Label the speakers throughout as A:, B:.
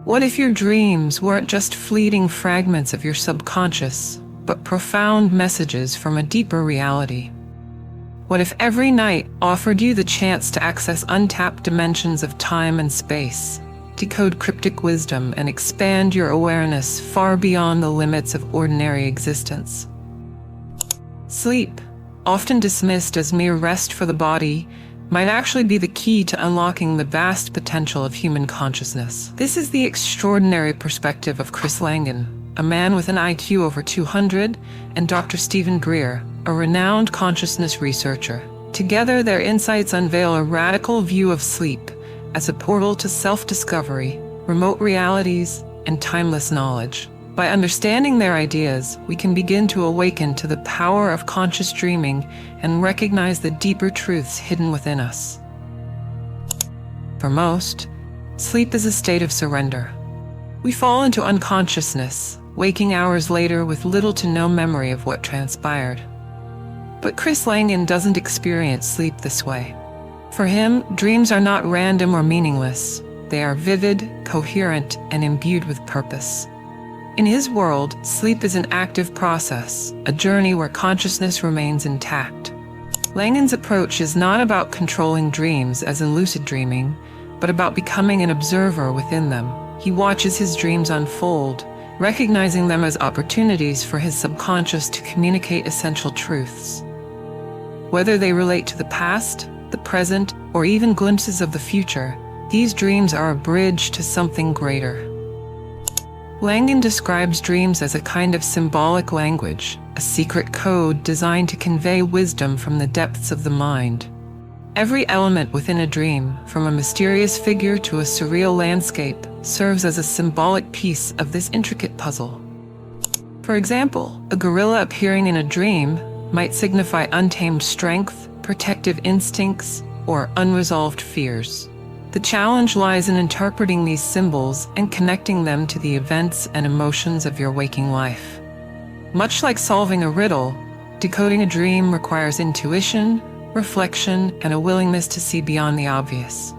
A: What if your dreams weren't just fleeting fragments of your subconscious, but profound messages from a deeper reality? What if every night offered you the chance to access untapped dimensions of time and space, decode cryptic wisdom, and expand your awareness far beyond the limits of ordinary existence? Sleep, often dismissed as mere rest for the body, might actually be the key to unlocking the vast potential of human consciousness. This is the extraordinary perspective of Chris Langan, a man with an IQ over 200, and Dr. Stephen Greer, a renowned consciousness researcher. Together, their insights unveil a radical view of sleep as a portal to self-discovery, remote realities, and timeless knowledge. By understanding their ideas, we can begin to awaken to the power of conscious dreaming and recognize the deeper truths hidden within us. For most, sleep is a state of surrender. We fall into unconsciousness, waking hours later with little to no memory of what transpired. But Chris Langan doesn't experience sleep this way. For him, dreams are not random or meaningless. They are vivid, coherent, and imbued with purpose. In his world, sleep is an active process, a journey where consciousness remains intact. Langan's approach is not about controlling dreams as in lucid dreaming, but about becoming an observer within them. He watches his dreams unfold, recognizing them as opportunities for his subconscious to communicate essential truths. Whether they relate to the past, the present, or even glimpses of the future, these dreams are a bridge to something greater. Langan describes dreams as a kind of symbolic language, a secret code designed to convey wisdom from the depths of the mind. Every element within a dream, from a mysterious figure to a surreal landscape, serves as a symbolic piece of this intricate puzzle. For example, a gorilla appearing in a dream might signify untamed strength, protective instincts, or unresolved fears. The challenge lies in interpreting these symbols and connecting them to the events and emotions of your waking life. Much like solving a riddle, decoding a dream requires intuition, reflection, and a willingness to see beyond the obvious.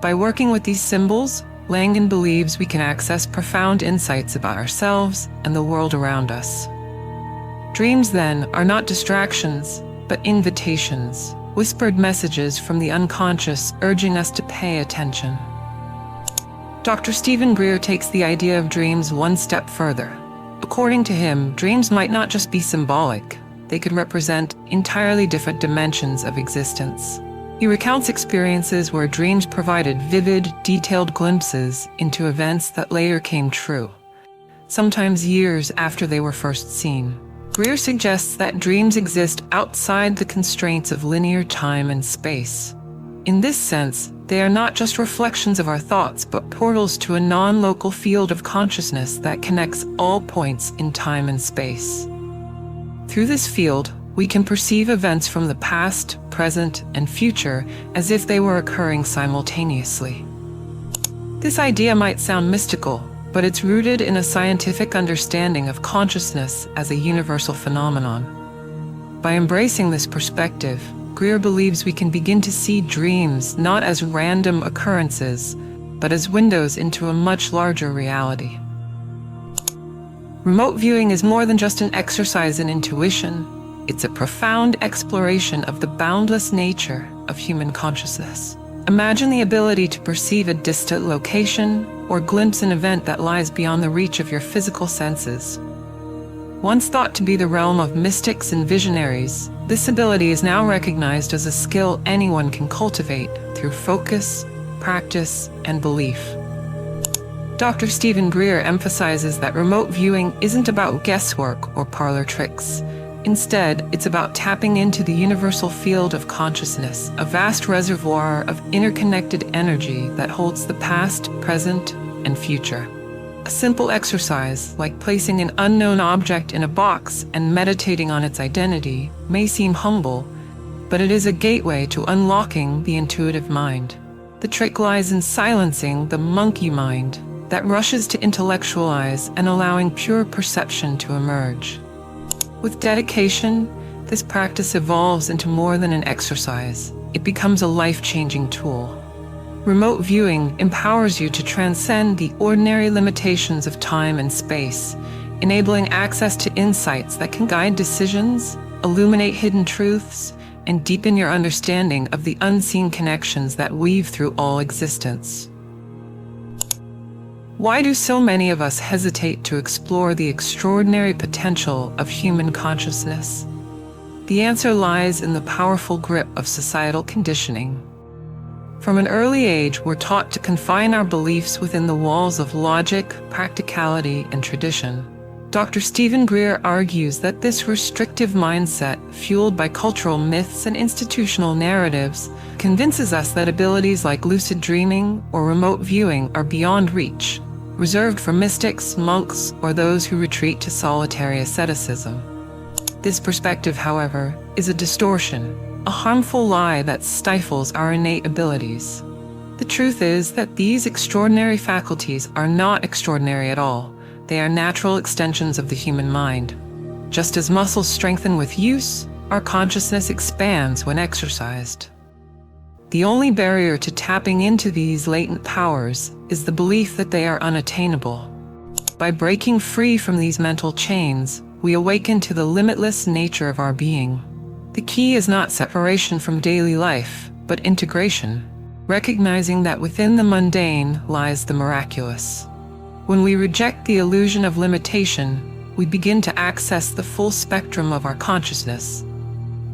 A: By working with these symbols, Langan believes we can access profound insights about ourselves and the world around us. Dreams, then, are not distractions, but invitations, whispered messages from the unconscious urging us to pay attention. Dr. Stephen Greer takes the idea of dreams one step further. According to him, dreams might not just be symbolic, they could represent entirely different dimensions of existence. He recounts experiences where dreams provided vivid, detailed glimpses into events that later came true, sometimes years after they were first seen. Greer suggests that dreams exist outside the constraints of linear time and space. In this sense, they are not just reflections of our thoughts, but portals to a non-local field of consciousness that connects all points in time and space. Through this field, we can perceive events from the past, present, and future as if they were occurring simultaneously. This idea might sound mystical, but it's rooted in a scientific understanding of consciousness as a universal phenomenon. By embracing this perspective, Greer believes we can begin to see dreams not as random occurrences, but as windows into a much larger reality. Remote viewing is more than just an exercise in intuition. It's a profound exploration of the boundless nature of human consciousness. Imagine the ability to perceive a distant location or glimpse an event that lies beyond the reach of your physical senses. Once thought to be the realm of mystics and visionaries, this ability is now recognized as a skill anyone can cultivate through focus, practice, and belief. Dr. Stephen Greer emphasizes that remote viewing isn't about guesswork or parlor tricks. Instead, it's about tapping into the universal field of consciousness, a vast reservoir of interconnected energy that holds the past, present, and future. A simple exercise, like placing an unknown object in a box and meditating on its identity, may seem humble, but it is a gateway to unlocking the intuitive mind. The trick lies in silencing the monkey mind that rushes to intellectualize and allowing pure perception to emerge. With dedication, this practice evolves into more than an exercise. It becomes a life-changing tool. Remote viewing empowers you to transcend the ordinary limitations of time and space, enabling access to insights that can guide decisions, illuminate hidden truths, and deepen your understanding of the unseen connections that weave through all existence. Why do so many of us hesitate to explore the extraordinary potential of human consciousness? The answer lies in the powerful grip of societal conditioning. From an early age, we're taught to confine our beliefs within the walls of logic, practicality, and tradition. Dr. Stephen Greer argues that this restrictive mindset, fueled by cultural myths and institutional narratives, convinces us that abilities like lucid dreaming or remote viewing are beyond reach, reserved for mystics, monks, or those who retreat to solitary asceticism. This perspective, however, is a distortion, a harmful lie that stifles our innate abilities. The truth is that these extraordinary faculties are not extraordinary at all. They are natural extensions of the human mind. Just as muscles strengthen with use, our consciousness expands when exercised. The only barrier to tapping into these latent powers is the belief that they are unattainable. By breaking free from these mental chains, we awaken to the limitless nature of our being. The key is not separation from daily life, but integration, recognizing that within the mundane lies the miraculous. When we reject the illusion of limitation, we begin to access the full spectrum of our consciousness,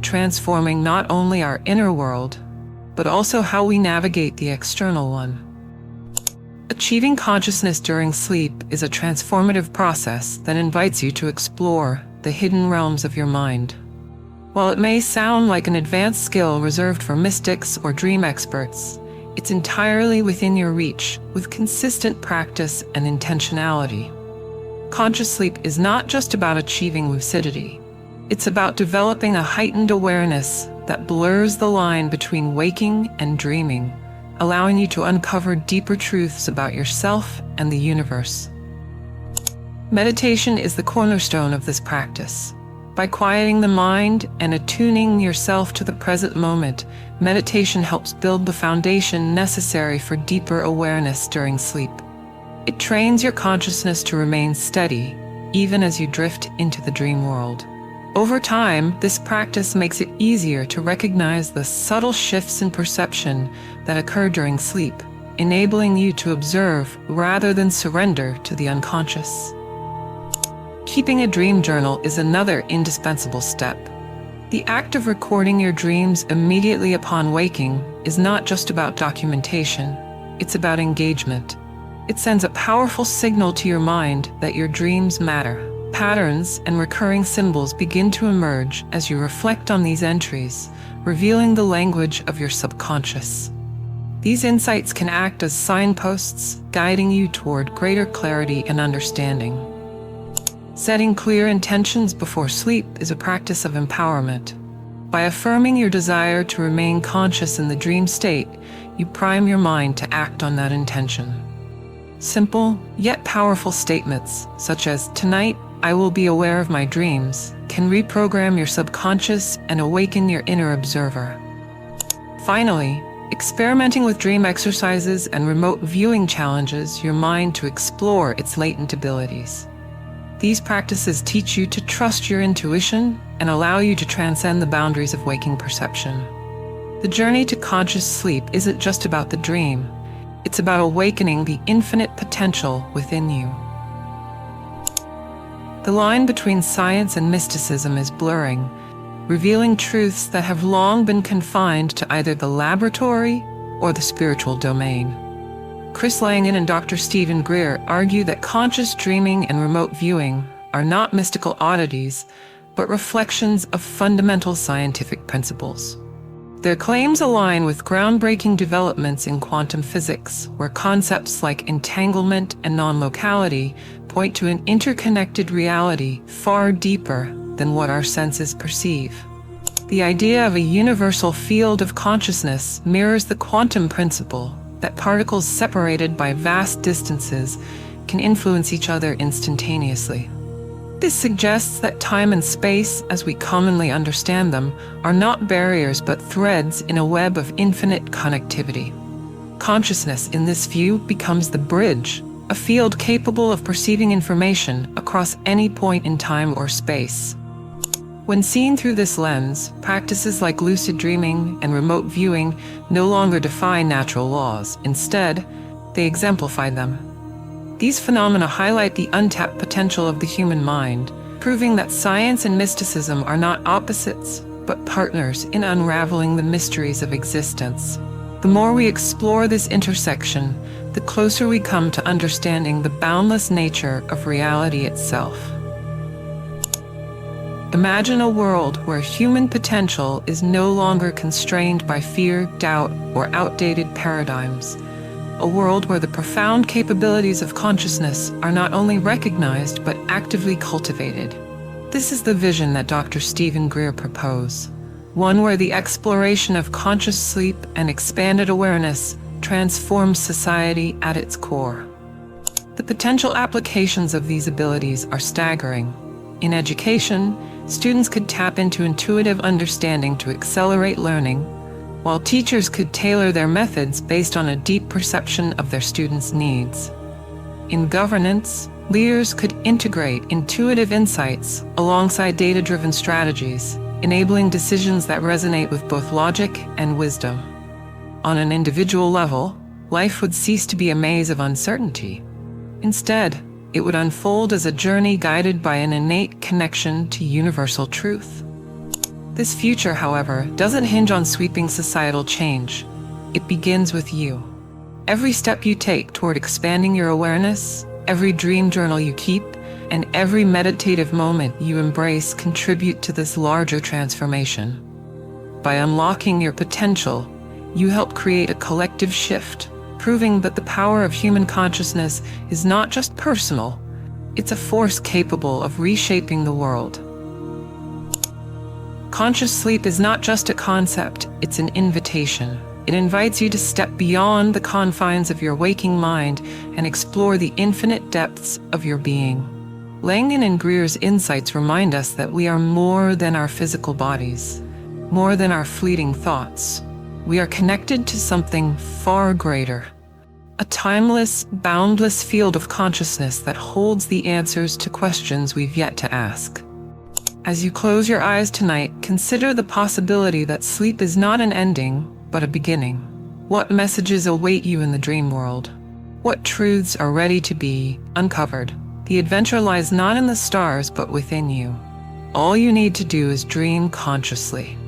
A: transforming not only our inner world, but also how we navigate the external one. Achieving consciousness during sleep is a transformative process that invites you to explore the hidden realms of your mind. While it may sound like an advanced skill reserved for mystics or dream experts, it's entirely within your reach with consistent practice and intentionality. Conscious sleep is not just about achieving lucidity. It's about developing a heightened awareness that blurs the line between waking and dreaming, allowing you to uncover deeper truths about yourself and the universe. Meditation is the cornerstone of this practice. By quieting the mind and attuning yourself to the present moment, meditation helps build the foundation necessary for deeper awareness during sleep. It trains your consciousness to remain steady, even as you drift into the dream world. Over time, this practice makes it easier to recognize the subtle shifts in perception that occur during sleep, enabling you to observe rather than surrender to the unconscious. Keeping a dream journal is another indispensable step. The act of recording your dreams immediately upon waking is not just about documentation, it's about engagement. It sends a powerful signal to your mind that your dreams matter. Patterns and recurring symbols begin to emerge as you reflect on these entries, revealing the language of your subconscious. These insights can act as signposts, guiding you toward greater clarity and understanding. Setting clear intentions before sleep is a practice of empowerment. By affirming your desire to remain conscious in the dream state, you prime your mind to act on that intention. Simple, yet powerful statements, such as, "Tonight, I will be aware of my dreams," can reprogram your subconscious and awaken your inner observer. Finally, experimenting with dream exercises and remote viewing challenges your mind to explore its latent abilities. These practices teach you to trust your intuition and allow you to transcend the boundaries of waking perception. The journey to conscious sleep isn't just about the dream. It's about awakening the infinite potential within you. The line between science and mysticism is blurring, revealing truths that have long been confined to either the laboratory or the spiritual domain. Chris Langan and Dr. Stephen Greer argue that conscious dreaming and remote viewing are not mystical oddities, but reflections of fundamental scientific principles. Their claims align with groundbreaking developments in quantum physics, where concepts like entanglement and non-locality point to an interconnected reality far deeper than what our senses perceive. The idea of a universal field of consciousness mirrors the quantum principle that particles separated by vast distances can influence each other instantaneously. This suggests that time and space, as we commonly understand them, are not barriers but threads in a web of infinite connectivity. Consciousness in this view becomes the bridge, a field capable of perceiving information across any point in time or space. When seen through this lens, practices like lucid dreaming and remote viewing no longer defy natural laws. Instead, they exemplify them. These phenomena highlight the untapped potential of the human mind, proving that science and mysticism are not opposites, but partners in unraveling the mysteries of existence. The more we explore this intersection, the closer we come to understanding the boundless nature of reality itself. Imagine a world where human potential is no longer constrained by fear, doubt, or outdated paradigms. A world where the profound capabilities of consciousness are not only recognized but actively cultivated. This is the vision that Dr. Stephen Greer proposed. One where the exploration of conscious sleep and expanded awareness transforms society at its core. The potential applications of these abilities are staggering. In education, students could tap into intuitive understanding to accelerate learning, while teachers could tailor their methods based on a deep perception of their students' needs. In governance, leaders could integrate intuitive insights alongside data-driven strategies, enabling decisions that resonate with both logic and wisdom. On an individual level, life would cease to be a maze of uncertainty. Instead, it would unfold as a journey guided by an innate connection to universal truth. This future, however, doesn't hinge on sweeping societal change. It begins with you. Every step you take toward expanding your awareness, every dream journal you keep, and every meditative moment you embrace contribute to this larger transformation. By unlocking your potential, you help create a collective shift, proving that the power of human consciousness is not just personal, it's a force capable of reshaping the world. Conscious sleep is not just a concept, it's an invitation. It invites you to step beyond the confines of your waking mind and explore the infinite depths of your being. Langdon and Greer's insights remind us that we are more than our physical bodies, more than our fleeting thoughts. We are connected to something far greater, a timeless, boundless field of consciousness that holds the answers to questions we've yet to ask. As you close your eyes tonight, consider the possibility that sleep is not an ending, but a beginning. What messages await you in the dream world? What truths are ready to be uncovered? The adventure lies not in the stars, but within you. All you need to do is dream consciously.